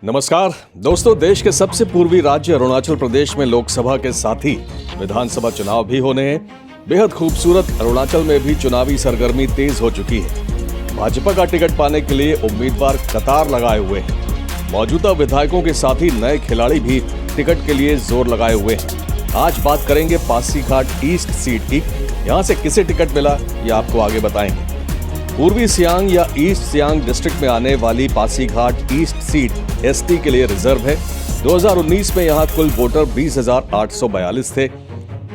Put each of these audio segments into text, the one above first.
नमस्कार दोस्तों, देश के सबसे पूर्वी राज्य अरुणाचल प्रदेश में लोकसभा के साथ ही विधानसभा चुनाव भी होने हैं। बेहद खूबसूरत अरुणाचल में भी चुनावी सरगर्मी तेज हो चुकी है। भाजपा का टिकट पाने के लिए उम्मीदवार कतार लगाए हुए हैं। मौजूदा विधायकों के साथ ही नए खिलाड़ी भी टिकट के लिए जोर लगाए हुए हैं। आज बात करेंगे पासीघाट ईस्ट सीट की। यहाँ से किसे टिकट मिला ये आपको आगे बताएंगे। पूर्वी सियांग या ईस्ट सियांग डिस्ट्रिक्ट में आने वाली पासीघाट ईस्ट सीट एसटी के लिए रिजर्व है। 2019 में यहाँ कुल वोटर 20,842 थे।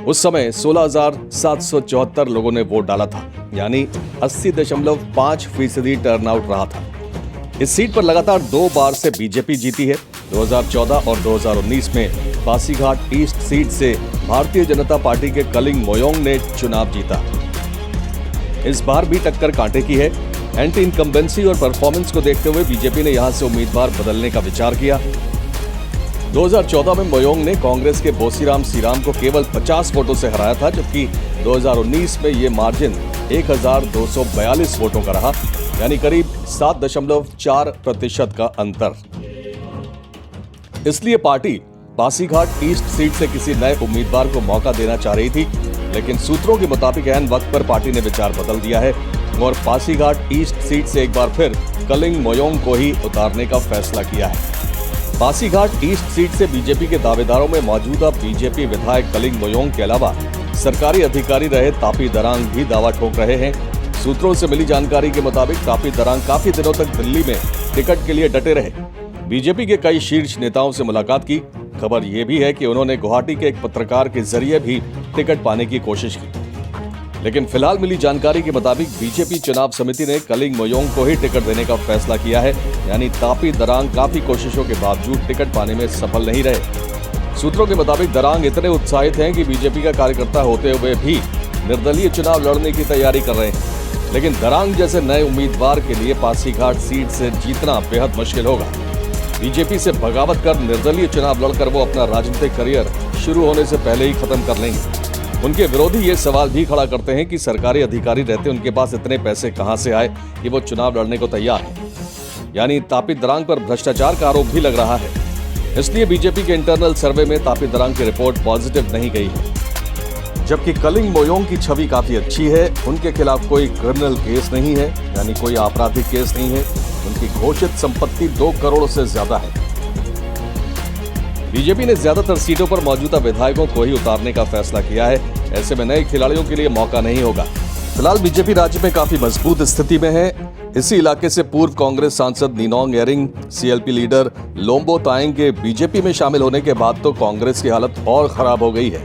उस समय 16,774 लोगों ने वोट डाला था, यानी 80.5% टर्नआउट रहा था। इस सीट पर लगातार 2 बार से बीजेपी जीती है। 2014 और 2019 में पासीघाट ईस्ट सीट से भारतीय जनता पार्टी के कलिंग मोयोंग ने चुनाव जीता। इस बार भी टक्कर कांटे की है। एंटी इनकम्बेंसी और परफॉर्मेंस को देखते हुए बीजेपी ने यहां से उम्मीदवार बदलने का विचार किया। 2014 में मोयोंग ने कांग्रेस के बोसीराम सीराम को केवल 50 वोटों से हराया था, जबकि 2019 में ये मार्जिन 1,242 वोटों का रहा, यानी करीब 7.4% का अंतर। इसलिए पार्टी पासीघाट ईस्ट सीट से किसी नए उम्मीदवार को मौका देना चाह रही थी, लेकिन सूत्रों के मुताबिक ऐन वक्त पर पार्टी ने विचार बदल दिया है और पासीघाट ईस्ट सीट से एक बार फिर कलिंग मोयोंग को ही उतारने का फैसला किया है। पासीघाट ईस्ट सीट से बीजेपी के दावेदारों में मौजूदा बीजेपी विधायक कलिंग मोयोंग के अलावा सरकारी अधिकारी रहे तापी दरांग भी दावा ठोक रहे हैं। सूत्रों से मिली जानकारी के मुताबिक तापी दरांग काफी दिनों तक दिल्ली में टिकट के लिए डटे रहे। बीजेपी के कई शीर्ष नेताओं से मुलाकात की। खबर यह भी है कि उन्होंने गुवाहाटी के एक पत्रकार के जरिए भी टिकट पाने की कोशिश की, लेकिन फिलहाल मिली जानकारी के मुताबिक बीजेपी चुनाव समिति ने कलिंग मोयोंग को ही टिकट देने का फैसला किया है, यानी तापी दरांग काफी कोशिशों के बावजूद टिकट पाने में सफल नहीं रहे। सूत्रों के मुताबिक दरांग इतने उत्साहित हैं कि बीजेपी का कार्यकर्ता होते हुए भी निर्दलीय चुनाव लड़ने की तैयारी कर रहे हैं, लेकिन दरांग जैसे नए उम्मीदवार के लिए पासीघाट सीट से जीतना बेहद मुश्किल होगा। बीजेपी से बगावत कर निर्दलीय चुनाव लड़कर वो अपना राजनीतिक करियर शुरू होने से पहले ही खत्म कर लेंगे। उनके विरोधी ये सवाल भी खड़ा करते हैं कि सरकारी अधिकारी रहते उनके पास इतने पैसे कहां से आए कि वो चुनाव लड़ने को तैयार है, यानी तापी दरांग पर भ्रष्टाचार का आरोप भी लग रहा है। इसलिए बीजेपी के इंटरनल सर्वे में तापी दरांग की रिपोर्ट पॉजिटिव नहीं गई है, जबकि कलिंग मोयोंग की छवि काफी अच्छी है। उनके खिलाफ कोई क्रिमिनल केस नहीं है, यानी कोई आपराधिक केस नहीं है। उनकी घोषित संपत्ति 2 करोड़ से ज्यादा है। बीजेपी ने ज्यादातर सीटों पर मौजूदा विधायकों को ही उतारने का फैसला किया है। ऐसे में नए खिलाड़ियों के लिए मौका नहीं होगा। फिलहाल बीजेपी राज्य में काफी मजबूत स्थिति में है। इसी इलाके से पूर्व कांग्रेस सांसद निनोंग एरिंग, सीएलपी लीडर लोम्बो तायंग के बीजेपी में शामिल होने के बाद तो कांग्रेस की हालत और खराब हो गई है।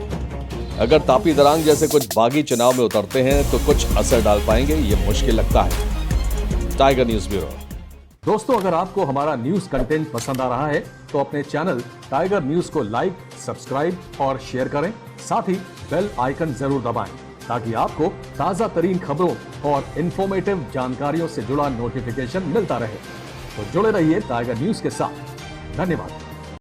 अगर तापी दरांग जैसे कुछ बागी चुनाव में उतरते हैं तो कुछ असर डाल पाएंगे, ये मुश्किल लगता है। Tiger news bureau. दोस्तों, अगर आपको हमारा न्यूज कंटेंट पसंद आ रहा है तो अपने चैनल टाइगर न्यूज को लाइक, सब्सक्राइब और शेयर करें। साथ ही बेल आइकन जरूर दबाएं ताकि आपको ताजा तरीन खबरों और इंफॉर्मेटिव जानकारियों से जुड़ा नोटिफिकेशन मिलता रहे। तो जुड़े रहिए टाइगर न्यूज के साथ। धन्यवाद।